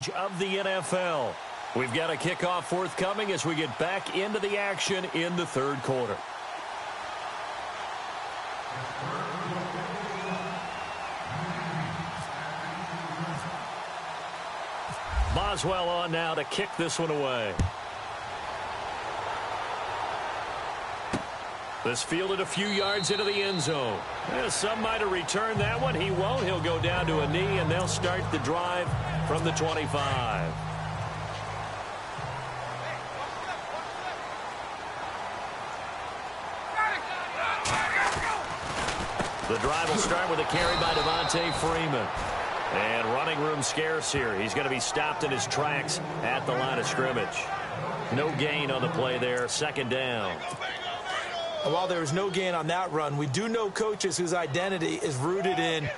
stage of the NFL. We've got a kickoff forthcoming as we get back into the action in the third quarter. Boswell on now to kick this one away. This fielded a few yards into the end zone. Some might have returned that one. He won't. He'll go down to a knee, and they'll start the drive from the 25. The drive will start with a carry by Devontae Freeman. And running room scarce here. He's going to be stopped in his tracks at the line of scrimmage. No gain on the play there. Second down. While there was no gain on that run, we do know coaches whose identity is rooted in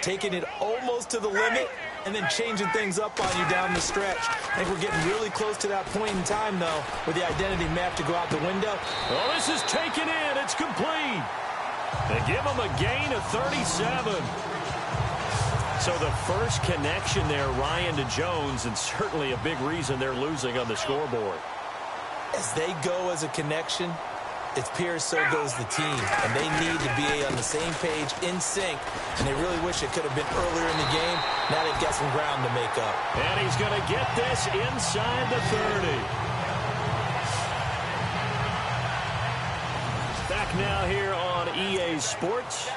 taking it almost to the limit and then changing things up on you down the stretch. I think we're getting really close to that point in time, though, where the identity may have to go out the window. Well, this is taken in. It's complete. They give him a gain of 37. So the first connection there, Ryan, to Jones, and certainly a big reason they're losing on the scoreboard. As they go as a connection, it's Pierce, so goes the team. And they need to be on the same page, in sync. And they really wish it could have been earlier in the game. Now they've got some ground to make up. And he's going to get this inside the 30. Back now here on EA Sports.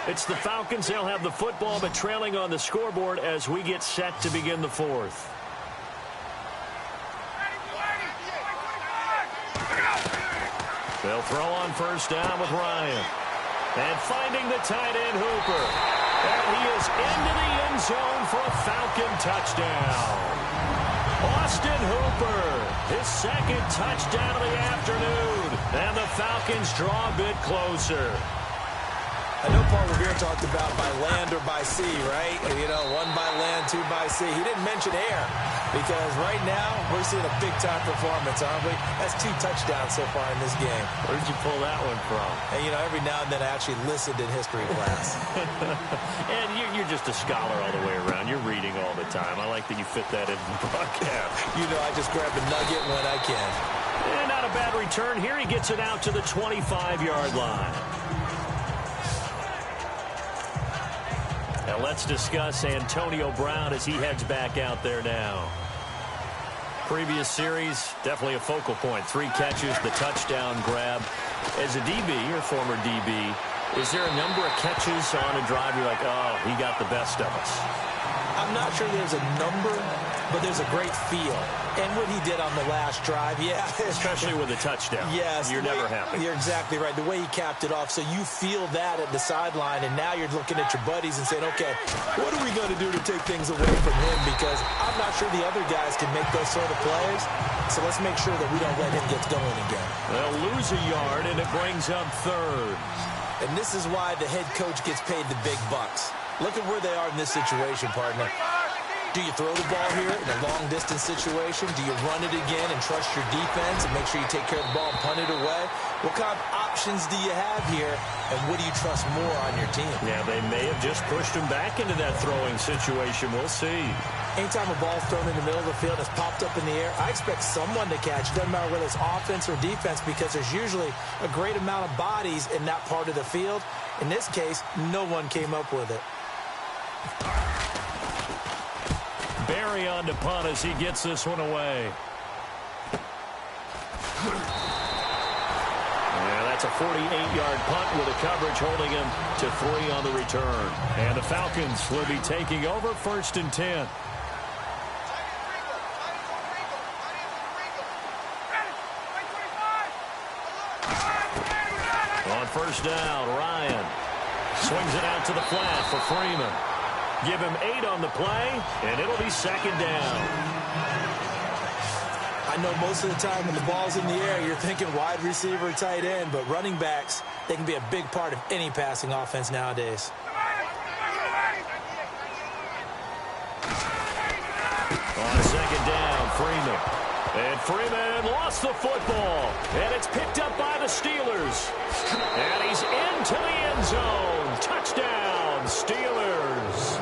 It's the Falcons. They'll have the football, but trailing on the scoreboard as we get set to begin the fourth. They'll throw on first down with Ryan. And finding the tight end, Hooper. And he is into the end zone for a Falcon touchdown. Austin Hooper, his second touchdown of the afternoon. And the Falcons draw a bit closer. I know Paul Revere talked about by land or by sea, right? You know, one by land, two by sea. He didn't mention air because right now we're seeing a big-time performance, aren't we? That's 2 touchdowns so far in this game. Where'd you pull that one from? And, you know, every now and then I actually listened in history class. And you're just a scholar all the way around. You're reading all the time. I like that you fit that in the broadcast. You know, I just grab a nugget when I can. And not a bad return here. He gets it out to the 25-yard line. Now let's discuss Antonio Brown as he heads back out there now. Previous series, definitely a focal point. 3 catches, the touchdown grab. As a DB, or former DB, is there a number of catches on a drive you're like, oh, he got the best of us? I'm not sure there's a number, but there's a great feel. And what he did on the last drive, yeah. Especially with a touchdown. Yes. You're never happy. You're exactly right. The way he capped it off, so you feel that at the sideline, and now you're looking at your buddies and saying, okay, what are we going to do to take things away from him? Because I'm not sure the other guys can make those sort of plays. So let's make sure that we don't let him get going again. They'll lose a yard, and it brings up third. And this is why the head coach gets paid the big bucks. Look at where they are in this situation, partner. Do you throw the ball here in a long-distance situation? Do you run it again and trust your defense and make sure you take care of the ball and punt it away? What kind of options do you have here, and what do you trust more on your team? Yeah, they may have just pushed him back into that throwing situation. We'll see. Anytime a ball's thrown in the middle of the field, it's popped up in the air, I expect someone to catch. It doesn't matter whether it's offense or defense because there's usually a great amount of bodies in that part of the field. In this case, no one came up with it. Barry on to punt as he gets this one away. Yeah, that's a 48-yard punt with a coverage holding him to 3 on the return. And the Falcons will be taking over 1st and 10. On first down, Ryan swings it out to the flat for Freeman. Give him 8 on the play, and it'll be 2nd down. I know most of the time when the ball's in the air, you're thinking wide receiver, tight end, but running backs, they can be a big part of any passing offense nowadays. On 2nd down, Freeman. And Freeman lost the football, and it's picked up by the Steelers. And he's into the end zone. Touchdown, Steelers.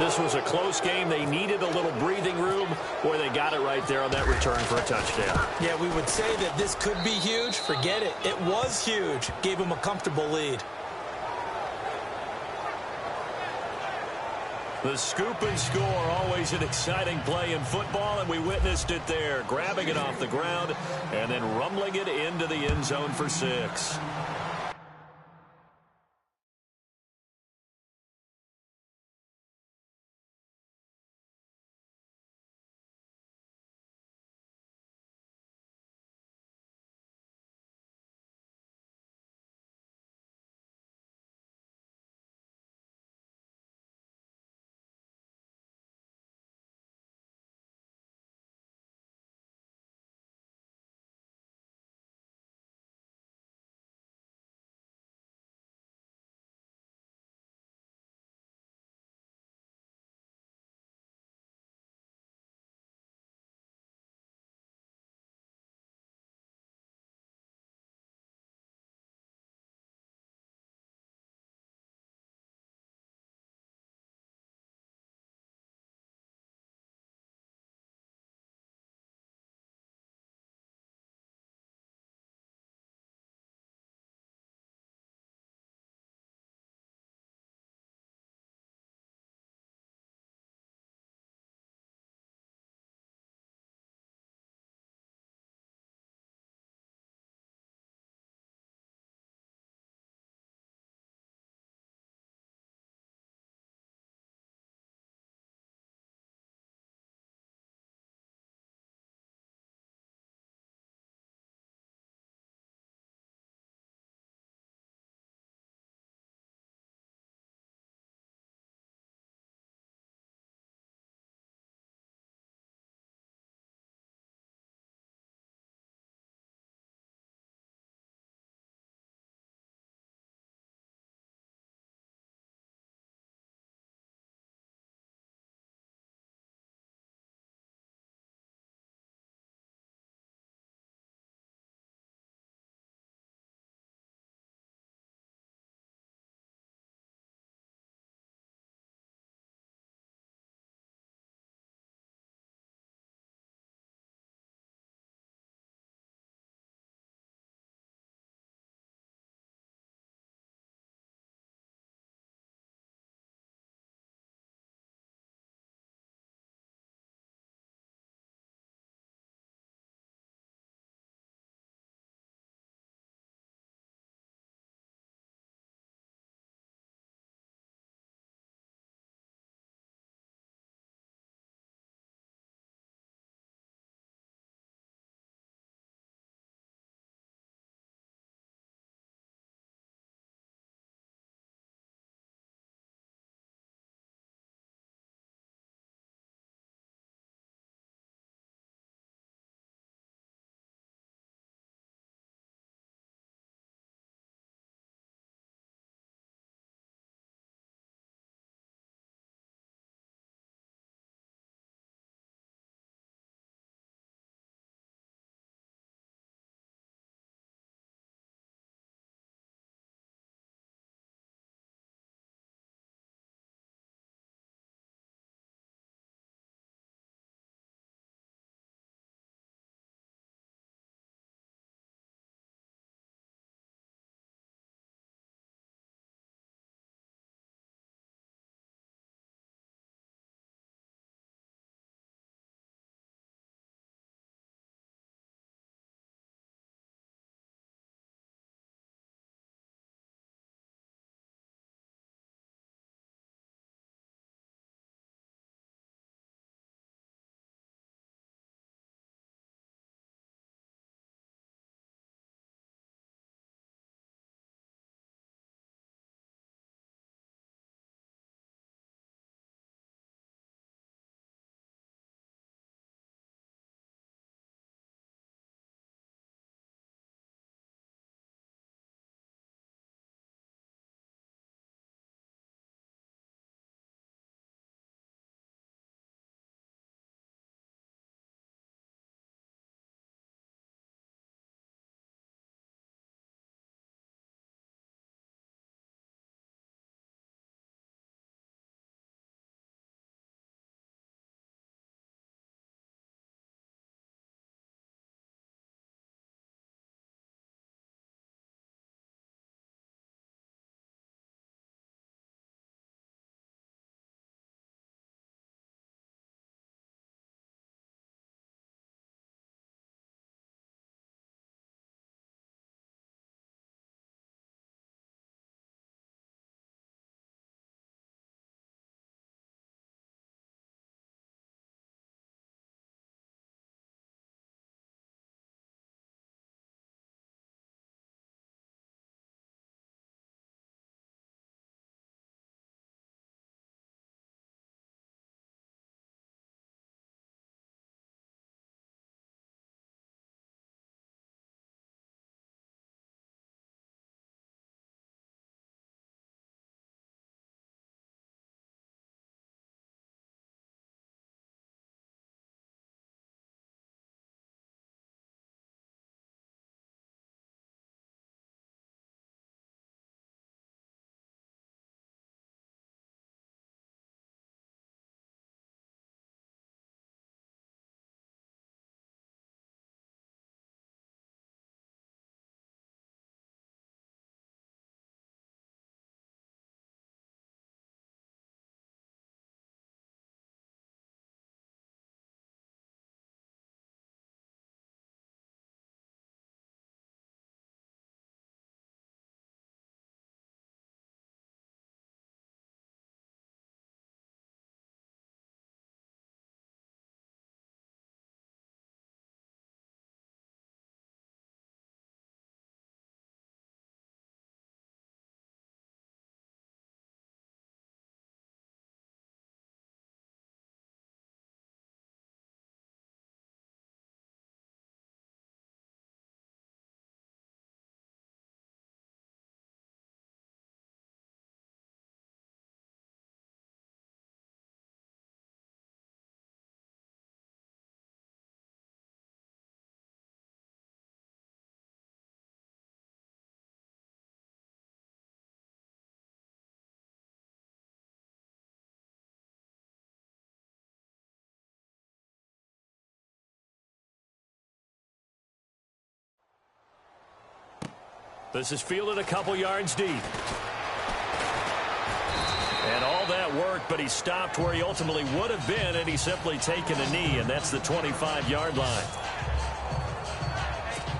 This was a close game. They needed a little breathing room. Boy, they got it right there on that return for a touchdown. Yeah, we would say that this could be huge. Forget it. It was huge. Gave them a comfortable lead. The scoop and score, always an exciting play in football, and we witnessed it there, grabbing it off the ground and then rumbling it into the end zone for 6. This is fielded a couple yards deep. And all that work, but he stopped where he ultimately would have been, and he's simply taken a knee, and that's the 25-yard line.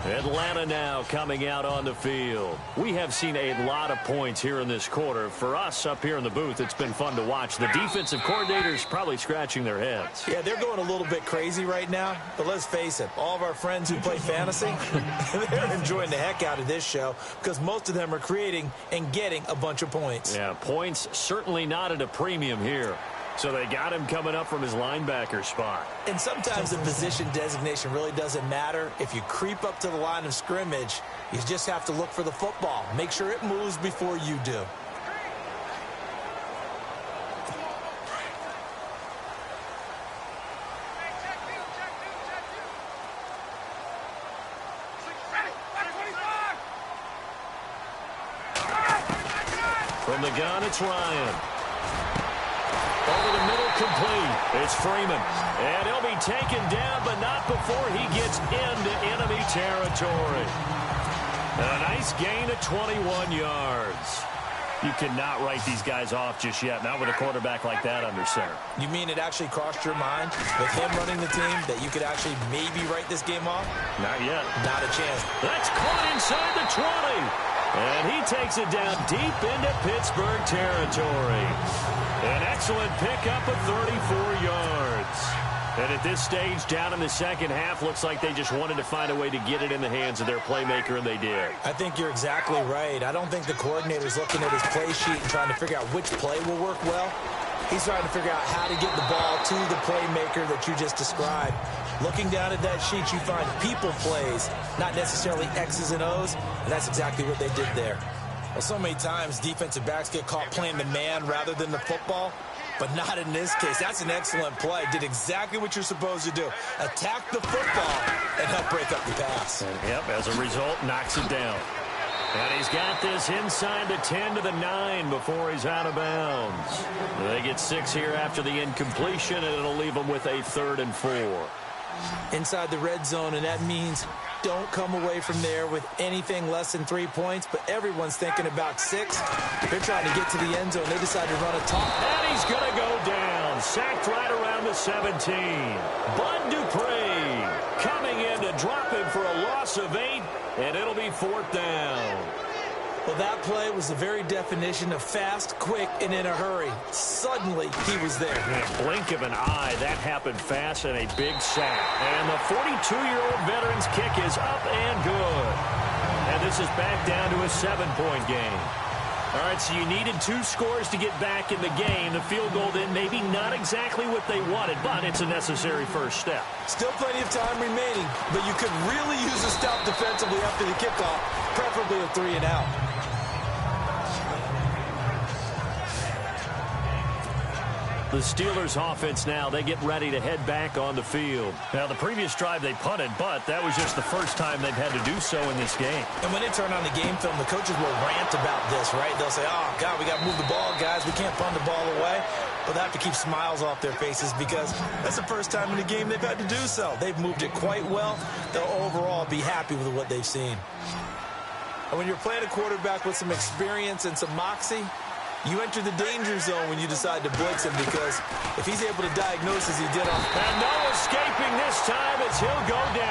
Atlanta now coming out on the field. We have seen a lot of points here in this quarter. For us up here in the booth, it's been fun to watch. The defensive coordinators probably scratching their heads. Yeah, they're going a little bit crazy right now, but let's face it, all of our friends who play fantasy, they're enjoying the heck out of this show because most of them are creating and getting a bunch of points. Yeah, points certainly not at a premium here. So they got him coming up from his linebacker spot. And sometimes the position designation really doesn't matter. If you creep up to the line of scrimmage, you just have to look for the football. Make sure it moves before you do. From the gun, it's Ryan. Over the middle, complete. It's Freeman. And he'll be taken down, but not before he gets into enemy territory. A nice gain of 21 yards. You cannot write these guys off just yet, not with a quarterback like that under center. You mean it actually crossed your mind with him running the team that you could actually maybe write this game off? Not yet. Not a chance. That's caught inside the 20. And he takes it down deep into Pittsburgh territory. An excellent pickup of 34 yards. And at this stage, down in the second half, looks like they just wanted to find a way to get it in the hands of their playmaker, and they did. I think you're exactly right. I don't think the coordinator's looking at his play sheet and trying to figure out which play will work well. He's trying to figure out how to get the ball to the playmaker that you just described. Looking down at that sheet, you find people plays, not necessarily X's and O's, and that's exactly what they did there. Well, so many times defensive backs get caught playing the man rather than the football, but not in this case. That's an excellent play. Did exactly what you're supposed to do. Attack the football and help break up the pass. And, yep, as a result, knocks it down. And he's got this inside the 10 to the 9 before he's out of bounds. They get 6 here after the incompletion, and it'll leave them with a 3rd and 4. Inside the red zone, and that means don't come away from there with anything less than 3 points, but everyone's thinking about 6. They're trying to get to the end zone. They decide to run a toss. And he's going to go down. Sacked right around the 17. Bud Dupree coming in to drop him for a loss of 8, and it'll be 4th down. Well, that play was the very definition of fast, quick, and in a hurry. Suddenly, he was there. In a blink of an eye, that happened fast, and a big sack. And the 42-year-old veteran's kick is up and good. And this is back down to a 7-point game. All right, so you needed 2 scores to get back in the game. The field goal then maybe not exactly what they wanted, but it's a necessary first step. Still plenty of time remaining, but you could really use a stop defensively after the kickoff, preferably a 3-and-out. The Steelers offense now, they get ready to head back on the field. Now, the previous drive they punted, but that was just the first time they've had to do so in this game. And when they turn on the game film, the coaches will rant about this, right? They'll say, oh, God, we got to move the ball, guys. We can't punt the ball away. But they have to keep smiles off their faces because that's the first time in the game they've had to do so. They've moved it quite well. They'll overall be happy with what they've seen. And when you're playing a quarterback with some experience and some moxie, you enter the danger zone when you decide to blitz him because if he's able to diagnose as he did on... And no escaping this time as he'll go down.